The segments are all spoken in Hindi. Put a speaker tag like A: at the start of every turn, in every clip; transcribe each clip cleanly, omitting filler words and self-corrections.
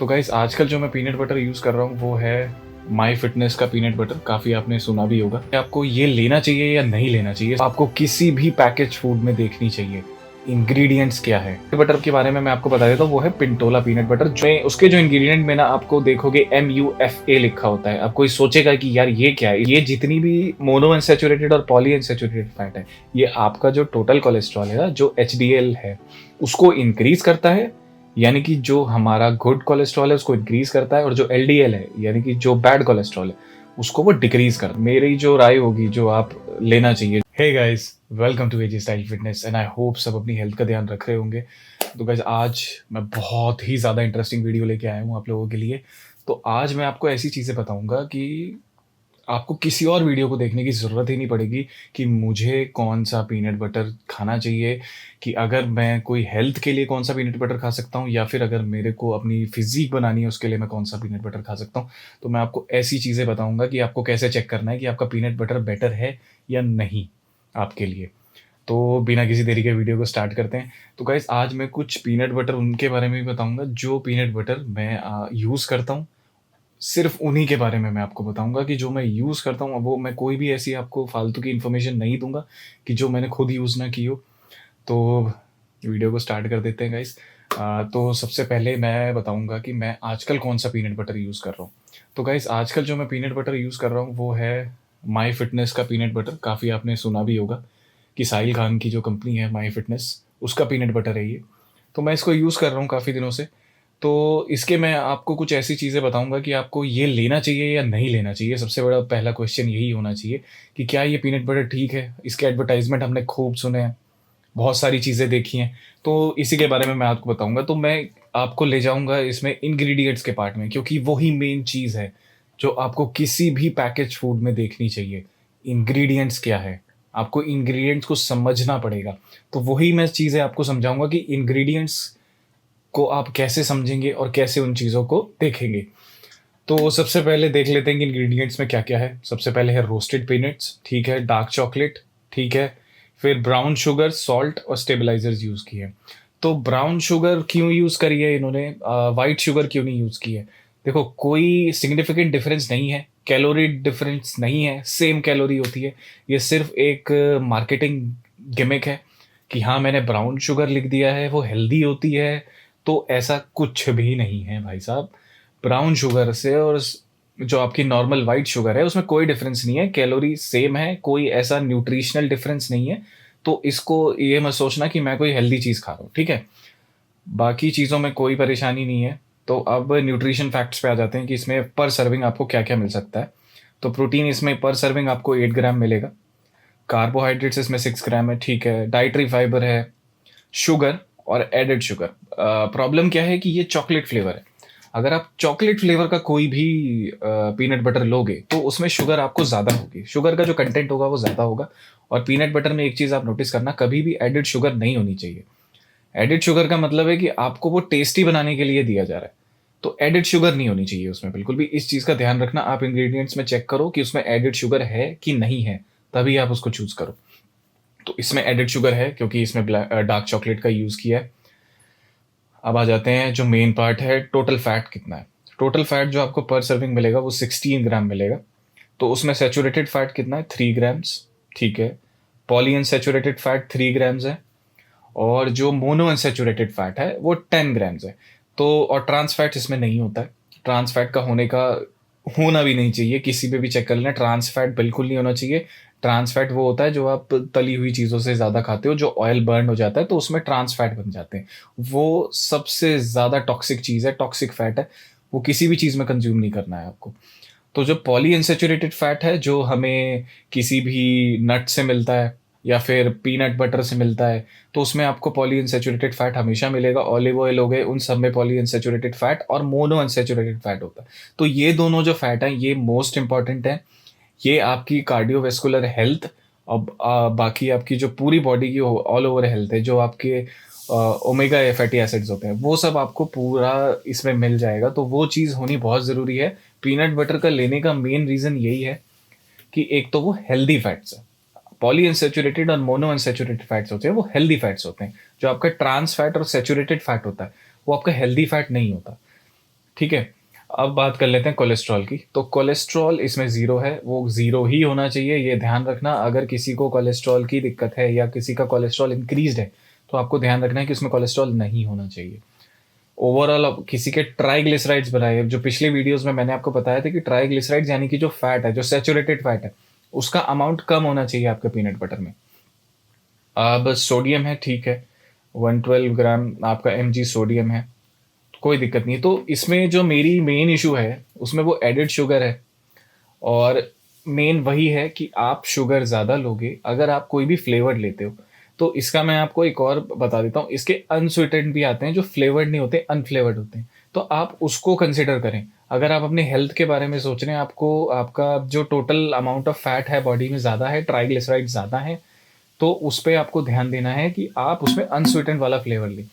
A: तो गाइस आजकल जो मैं पीनट बटर यूज़ कर रहा हूँ वो है माई फिटनेस का पीनट बटर। काफ़ी आपने सुना भी होगा। आपको ये लेना चाहिए या नहीं लेना चाहिए, आपको किसी भी पैकेज फूड में देखनी चाहिए इंग्रेडिएंट्स क्या है। बटर के बारे में मैं आपको बता देता हूँ, वो है पिंटोला पीनट बटर। जो उसके जो इंग्रेडिएंट में ना आपको देखोगे MUFA लिखा होता है। आप कोई सोचेगा कि यार ये क्या है। ये जितनी भी मोनो अनसैचुरेटेड और पॉली अनसैचुरेटेड फैट है, ये आपका जो टोटल कोलेस्ट्रॉल है, जो HDL है, उसको इंक्रीज करता है। यानी कि जो हमारा गुड कोलेस्ट्रॉल है उसको इंक्रीज करता है, और जो LDL है यानी कि जो बैड कोलेस्ट्रॉल है उसको वो डिक्रीज करता है। मेरी जो राय होगी जो आप लेना चाहिए। Hey guys, welcome to AG style fitness and I hope सब अपनी हेल्थ का ध्यान रख रहे होंगे। तो गाइस आज मैं बहुत ही ज़्यादा इंटरेस्टिंग वीडियो लेके आया हूँ आप लोगों के लिए। तो आज मैं आपको ऐसी चीज़ें बताऊंगा कि आपको किसी और वीडियो को देखने की ज़रूरत ही नहीं पड़ेगी कि मुझे कौन-सा पीनट बटर खाना चाहिए, कि अगर मैं कोई हेल्थ के लिए कौन-सा पीनट बटर खा सकता हूँ, या फिर अगर मेरे को अपनी फ़िज़ीक बनानी है उसके लिए मैं कौन-सा पीनट बटर खा सकता हूँ। तो मैं आपको ऐसी चीज़ें बताऊँगा कि आपको कैसे चेक करना है कि आपका पीनट बटर बेटर है या नहीं आपके लिए। तो बिना किसी देरी के वीडियो को स्टार्ट करते हैं। तो गाइज़ आज मैं कुछ पीनट बटर उनके बारे में भी बताऊँगा जो पीनट बटर मैं यूज़ करता हूँ। सिर्फ़ उन्हीं के बारे में मैं आपको बताऊँगा कि जो मैं यूज़ करता हूँ, वो मैं कोई भी ऐसी आपको फ़ालतू की इन्फॉर्मेशन नहीं दूँगा कि जो मैंने खुद यूज़ ना की हो। तो वीडियो को स्टार्ट कर देते हैं गाइस। तो सबसे पहले मैं बताऊँगा कि मैं आजकल कौन-सा पीनट बटर यूज़ कर रहा हूँ। तो गाइस आजकल जो मैं पीनट बटर यूज़ कर रहा हूँ वो है माई फिटनेस का पीनट बटर। काफ़ी आपने सुना भी होगा कि साहिल खान की जो कंपनी है माई फिटनेस, उसका पीनट बटर है ये। तो मैं इसको यूज़ कर रहा हूँ काफ़ी दिनों से। तो इसके मैं आपको कुछ ऐसी चीज़ें बताऊँगा कि आपको ये लेना चाहिए या नहीं लेना चाहिए। सबसे बड़ा पहला क्वेश्चन यही होना चाहिए कि क्या ये पीनट बटर ठीक है? इसके एडवर्टाइज़मेंट हमने खूब सुने हैं, बहुत सारी चीज़ें देखी हैं, तो इसी के बारे में मैं आपको बताऊँगा। तो मैं आपको ले जाऊँगा इसमें इंग्रीडिएंट्स के पार्ट में, क्योंकि वही मेन चीज़ है, जो आपको किसी भी पैकेज फूड में देखनी चाहिए। इंग्रीडिएंट्स क्या है? आपको इंग्रीडिएंट्स को समझना पड़ेगा। तो वही मैं चीज़ें आपको समझाऊँगा कि इंग्रीडिएंट्स को आप कैसे समझेंगे और कैसे उन चीज़ों को देखेंगे। तो सबसे पहले देख लेते हैं कि इंग्रीडिएंट्स में क्या-क्या है। सबसे पहले है रोस्टेड पीनट्स, ठीक है, डार्क चॉकलेट, ठीक है, फिर ब्राउन शुगर, सॉल्ट और स्टेबलाइज़र्स यूज़ किए हैं। तो ब्राउन शुगर क्यों यूज़ करी है इन्होंने, व्हाइट शुगर क्यों नहीं यूज़ की है? देखो, कोई सिग्निफिकेंट डिफरेंस नहीं है, कैलोरी डिफरेंस नहीं है, सेम कैलोरी होती है। ये सिर्फ़ एक मार्केटिंग गिमिक है कि हाँ, मैंने ब्राउन शुगर लिख दिया है, वो हेल्दी होती है, तो ऐसा कुछ भी नहीं है भाई साहब। ब्राउन शुगर से और जो आपकी नॉर्मल व्हाइट शुगर है उसमें कोई डिफरेंस नहीं है, कैलोरी सेम है, कोई ऐसा न्यूट्रिशनल डिफरेंस नहीं है। तो इसको ये मत सोचना कि मैं कोई हेल्दी चीज़ खा रहा हूँ, ठीक है? बाकी चीज़ों में कोई परेशानी नहीं है। तो अब न्यूट्रिशन फैक्ट्स पे आ जाते हैं कि इसमें पर सर्विंग आपको क्या-क्या मिल सकता है। तो प्रोटीन इसमें पर सर्विंग आपको 8 ग्राम मिलेगा। कार्बोहाइड्रेट्स इसमें 6 ग्राम है, ठीक है। डाइटरी फाइबर है, शुगर और एडेड शुगर। प्रॉब्लम क्या है कि ये चॉकलेट फ्लेवर है। अगर आप चॉकलेट फ्लेवर का कोई भी पीनट बटर लोगे तो उसमें शुगर आपको ज़्यादा होगी, शुगर का जो कंटेंट होगा वो ज़्यादा होगा। और पीनट बटर में एक चीज़ आप नोटिस करना, कभी भी एडेड शुगर नहीं होनी चाहिए। एडेड शुगर का मतलब है कि आपको वो टेस्टी बनाने के लिए दिया जा रहा है, तो एडेड शुगर नहीं होनी चाहिए उसमें बिल्कुल भी। इस चीज़ का ध्यान रखना, आप इंग्रेडिएंट्स में चेक करो कि उसमें एडेड शुगर है कि नहीं है, तभी आप उसको चूज़ करो। तो इसमें एडेड शुगर है क्योंकि इसमें डार्क चॉकलेट का यूज़ किया है। अब आ जाते हैं जो मेन पार्ट है, टोटल फैट कितना है। टोटल फैट जो आपको पर सर्विंग मिलेगा वो 16 ग्राम मिलेगा। तो उसमें सैचुरेटेड फैट कितना है, 3 ग्राम्स, ठीक है। पॉली अनसैचुरेटेड फैट 3 ग्राम्स है, और जो मोनो अनसैचुरेटेड फैट है वो 10 ग्राम्स है। तो और ट्रांस फैट इसमें नहीं होता है। ट्रांस फैट का होना भी नहीं चाहिए, किसी पे भी चेक कर लेना, ट्रांस फैट बिल्कुल नहीं होना चाहिए। ट्रांस फैट वो होता है जो आप तली हुई चीज़ों से ज़्यादा खाते हो, जो ऑयल बर्न हो जाता है तो उसमें ट्रांस फैट बन जाते हैं। वो सबसे ज़्यादा टॉक्सिक चीज़ है, टॉक्सिक फैट है। वो किसी भी चीज़ में कंज़्यूम नहीं करना है आपको। तो जो पॉली अनसैचुरेटेड फैट है, जो हमें किसी भी नट से मिलता है या फिर पीनट बटर से मिलता है, तो उसमें आपको पॉली अनसैचुरेटेड फैट हमेशा मिलेगा। ऑलिव ऑयल हो गए, उन सब में पॉली अनसैचुरेटेड फैट और मोनो अनसैचुरेटेड फैट होता है। तो ये दोनों जो फैट हैं ये मोस्ट इंपॉर्टेंट है। ये आपकी कार्डियोवैस्कुलर हेल्थ, अब बाकी आपकी जो पूरी बॉडी की ऑल ओवर हेल्थ है, जो आपके ओमेगा फैटी एसिड्स होते हैं, वो सब आपको पूरा इसमें मिल जाएगा। तो वो चीज़ होनी बहुत ज़रूरी है। पीनट बटर का लेने का मेन रीज़न यही है कि एक तो वो हेल्दी फैट्स है। पॉली अनसैचुरेटेड और मोनो अनसैचुरेटेड फैट्स होते हैं, वो हेल्दी फैट्स होते हैं। जो आपका ट्रांस फैट और सैचुरेटेड फैट होता है वो आपका हेल्दी फैट नहीं होता। ठीक है। अब बात कर लेते हैं कोलेस्ट्रॉल की। तो कोलेस्ट्रॉल इसमें ज़ीरो है, वो ज़ीरो ही होना चाहिए, ये ध्यान रखना। अगर किसी को कोलेस्ट्रॉल की दिक्कत है या किसी का कोलेस्ट्रॉल इंक्रीज़्ड है, तो आपको ध्यान रखना है कि उसमें कोलेस्ट्रॉल नहीं होना चाहिए। ओवरऑल अब किसी के ट्राइग्लिसराइड्स बनाए, जो पिछले वीडियोज़ में मैंने आपको बताया था कि ट्राइग्लिसराइड्स यानी कि जो फैट है, जो सैचुरेटेड फैट है, उसका अमाउंट कम होना चाहिए आपके पीनट बटर में। अब सोडियम है, ठीक है, 112 ग्राम आपका mg सोडियम है, कोई दिक्कत नहीं है। तो इसमें जो मेरी मेन इशू है, उसमें वो एडेड शुगर है। और मेन वही है कि आप शुगर ज़्यादा लोगे अगर आप कोई भी फ्लेवर्ड लेते हो। तो इसका मैं आपको एक और बता देता हूँ, इसके अनस्वीटेंड भी आते हैं जो फ्लेवर्ड नहीं होते, अनफ्लेवर्ड होते हैं। तो आप उसको कंसिडर करें। अगर आप अपने हेल्थ के बारे में सोच रहे हैं, आपको आपका जो टोटल अमाउंट ऑफ फैट है बॉडी में ज़्यादा है, ट्राइग्लिसराइड ज़्यादा है, तो उस पे आपको ध्यान देना है कि आप उसमें अनस्वीटेंड वाला फ्लेवर लें।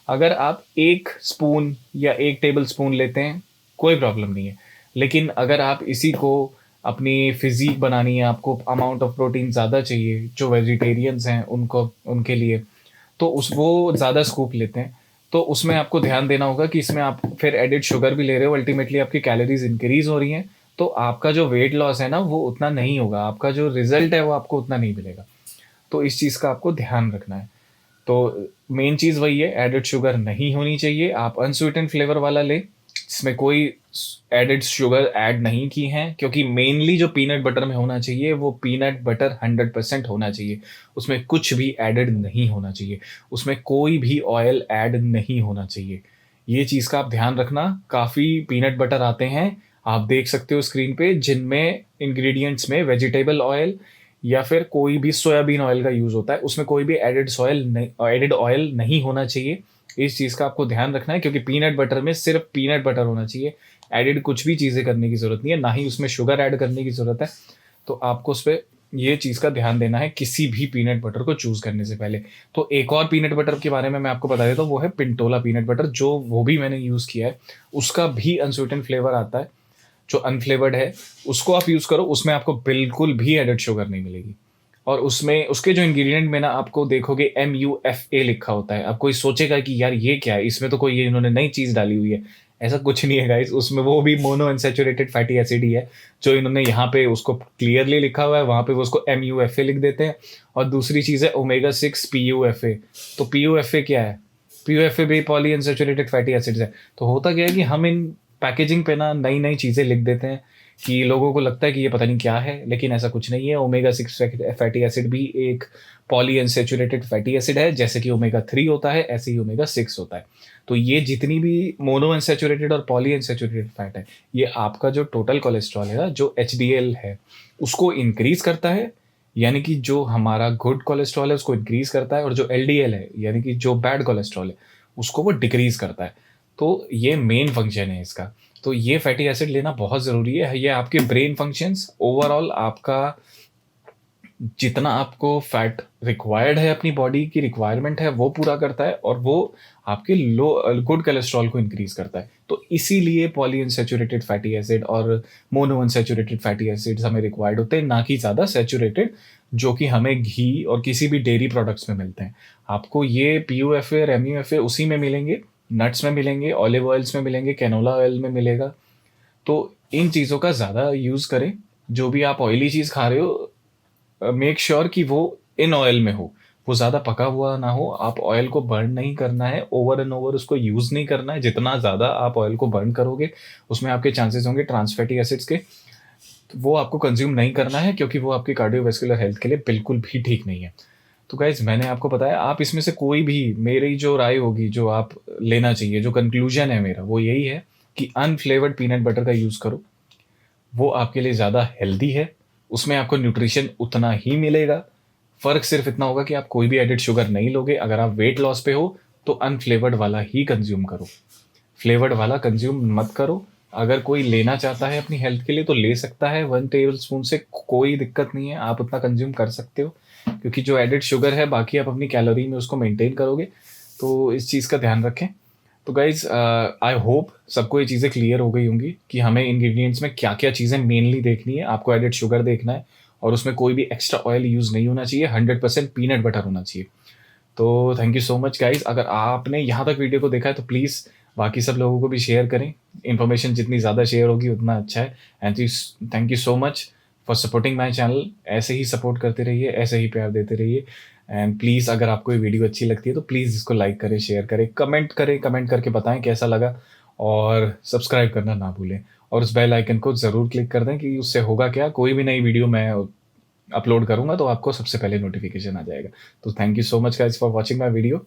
A: अगर आप 1 स्पून या 1 टेबल स्पून लेते हैं, कोई प्रॉब्लम नहीं है। लेकिन अगर आप इसी को अपनी फ़िज़ीक बनानी है, आपको अमाउंट ऑफ प्रोटीन ज़्यादा चाहिए, जो वेजिटेरियंस हैं उनको उनके लिए, तो उस वो ज़्यादा स्कूप लेते हैं। तो उसमें आपको ध्यान देना होगा कि इसमें आप फिर एडेड शुगर भी ले रहे हो, अल्टीमेटली आपकी कैलोरीज़ इंक्रीज़ हो रही हैं, तो आपका जो वेट लॉस है ना, वो उतना नहीं होगा, आपका जो रिज़ल्ट है वो आपको उतना नहीं मिलेगा। तो इस चीज़ का आपको ध्यान रखना है। तो मेन चीज़ वही है, एडेड शुगर नहीं होनी चाहिए। आप अनस्वीटेंड फ्लेवर वाला लें, जिसमें कोई एडेड शुगर ऐड नहीं की है, क्योंकि मेनली जो पीनट बटर में होना चाहिए वो पीनट बटर 100% होना चाहिए। उसमें कुछ भी एडेड नहीं होना चाहिए, उसमें कोई भी ऑयल ऐड नहीं होना चाहिए। ये चीज़ का आप ध्यान रखना। काफ़ी पीनट बटर आते हैं, आप देख सकते हो स्क्रीन पे, जिनमें इंग्रेडिएंट्स में वेजिटेबल ऑयल या फिर कोई भी सोयाबीन ऑयल का यूज़ होता है, उसमें कोई भी एडेड ऑयल नहीं होना चाहिए। इस चीज़ का आपको ध्यान रखना है, क्योंकि पीनट बटर में सिर्फ पीनट बटर होना चाहिए, एडेड कुछ भी चीज़ें करने की ज़रूरत नहीं है, ना ही उसमें शुगर ऐड करने की ज़रूरत है। तो आपको उस पे ये चीज़ का ध्यान देना है किसी भी पीनट बटर को चूज़ करने से पहले। तो एक और पीनट बटर के बारे में मैं आपको बता देता हूँ, वो है पिंटोला पीनट बटर, जो वो भी मैंने यूज़ किया है। उसका भी अनस्वीटेंड फ्लेवर आता है, जो अनफ्लेवर्ड है, उसको आप यूज़ करो, उसमें आपको बिल्कुल भी एडेड शुगर नहीं मिलेगी। और उसमें उसके जो इंग्रेडिएंट में ना आपको देखोगे MUFA लिखा होता है। अब कोई सोचेगा कि यार ये क्या है? इसमें तो कोई ये इन्होंने नई चीज़ डाली हुई है। ऐसा कुछ नहीं है गाइस, उसमें वो भी मोनो अनसैचुरेटेड फैटी एसिड ही है, जो इन्होंने यहाँ पे उसको क्लियरली लिखा हुआ है, वहाँ पे वो उसको MUFA लिख देते हैं। और दूसरी चीज़ है ओमेगा 6 PUFA। तो PUFA क्या है? PUFA भी पॉली अनसैचुरेटेड फैटी एसिड्स है। तो होता क्या है कि हम इन पैकेजिंग पे ना नई-नई चीज़ें लिख देते हैं कि लोगों को लगता है कि ये पता नहीं क्या है, लेकिन ऐसा कुछ नहीं है। ओमेगा 6 फैटी एसिड भी एक पॉली अनसैचुरेटेड फैटी एसिड है, जैसे कि ओमेगा 3 होता है, ऐसे ही ओमेगा 6 होता है। तो ये जितनी भी मोनो अनसैचुरेटेड और पॉली अनसैचुरेटेड फैट है, ये आपका जो टोटल कोलेस्ट्रॉल है ना, जो HDL है, उसको इंक्रीज़ करता है, यानी कि जो हमारा गुड कोलेस्ट्रॉल है उसको इंक्रीज़ करता है, और जो LDL है, यानी कि जो बैड कोलेस्ट्रॉल है, उसको वो डिक्रीज़ करता है। तो ये मेन फंक्शन है इसका। तो ये फैटी एसिड लेना बहुत ज़रूरी है। ये आपके ब्रेन फंक्शंस, ओवरऑल आपका जितना आपको फैट रिक्वायर्ड है, अपनी बॉडी की रिक्वायरमेंट है, वो पूरा करता है, और वो आपके गुड कोलेस्ट्रॉल को इंक्रीज़ करता है। तो इसीलिए पॉली अनसैचुरेटेड फैटी एसिड और मोनो अनसैचुरेटेड फैटी एसिड्स हमें रिक्वायर्ड होते हैं, ना कि ज़्यादा सैचुरेटेड, जो कि हमें घी और किसी भी डेयरी प्रोडक्ट्स में मिलते हैं। आपको ये PUFA और MUFA उसी में मिलेंगे, नट्स में मिलेंगे, ऑलिव ऑयल्स में मिलेंगे, कैनोला ऑयल में मिलेगा। तो इन चीज़ों का ज़्यादा यूज़ करें। जो भी आप ऑयली चीज़ खा रहे हो, मेक श्योर कि वो इन ऑयल में हो, वो ज़्यादा पका हुआ ना हो। आप ऑयल को बर्न नहीं करना है, ओवर एंड ओवर उसको यूज़ नहीं करना है। जितना ज़्यादा आप ऑयल को बर्न करोगे, उसमें आपके चांसेस होंगे ट्रांस फैटी एसिड्स के, तो वो आपको कंज्यूम नहीं करना है, क्योंकि वो आपकी कार्डियोवैस्कुलर हेल्थ के लिए बिल्कुल भी ठीक नहीं है। तो गाइज़, मैंने आपको बताया, आप इसमें से कोई भी, मेरी जो राय होगी, जो आप लेना चाहिए, जो कंक्लूजन है मेरा, वो यही है कि अनफ्लेवर्ड पीनट बटर का यूज़ करो। वो आपके लिए ज़्यादा हेल्दी है, उसमें आपको न्यूट्रिशन उतना ही मिलेगा। फ़र्क सिर्फ इतना होगा कि आप कोई भी एडेड शुगर नहीं लोगे। अगर आप वेट लॉस पे हो, तो अनफ्लेवर्ड वाला ही कंज़्यूम करो, फ्लेवर्ड वाला कंज़्यूम मत करो। अगर कोई लेना चाहता है अपनी हेल्थ के लिए, तो ले सकता है, 1 टेबलस्पून से कोई दिक्कत नहीं है, आप उतना कंज़्यूम कर सकते हो, क्योंकि जो एडेड शुगर है, बाकी आप अपनी कैलोरी में उसको मेंटेन करोगे। तो इस चीज़ का ध्यान रखें। तो गाइज़, आई होप सबको ये चीज़ें क्लियर हो गई होंगी कि हमें इंग्रेडिएंट्स में क्या-क्या चीज़ें मेनली देखनी है। आपको एडेड शुगर देखना है, और उसमें कोई भी एक्स्ट्रा ऑयल यूज़ नहीं होना चाहिए, 100% पीनट बटर होना चाहिए। तो thank you so much guys. अगर आपने यहाँ तक वीडियो को देखा है, तो प्लीज़ बाकी सब लोगों को भी शेयर करें। इन्फॉर्मेशन जितनी ज़्यादा शेयर होगी उतना अच्छा है। And thank you so much for supporting my channel. ऐसे ही सपोर्ट करते रहिए, ऐसे ही प्यार देते रहिए। एंड प्लीज़ अगर आपको ये वीडियो अच्छी लगती है तो प्लीज़ इसको लाइक करें, शेयर करें, कमेंट करके बताएं कैसा लगा, और सब्सक्राइब करना ना भूलें। और उस बेल आइकन को ज़रूर क्लिक कर दें कि उससे होगा क्या, कोई भी नई वीडियो मैं अपलोड करूँगा तो आपको सबसे पहले नोटिफिकेशन आ जाएगा। तो thank you so much guys for watching my video.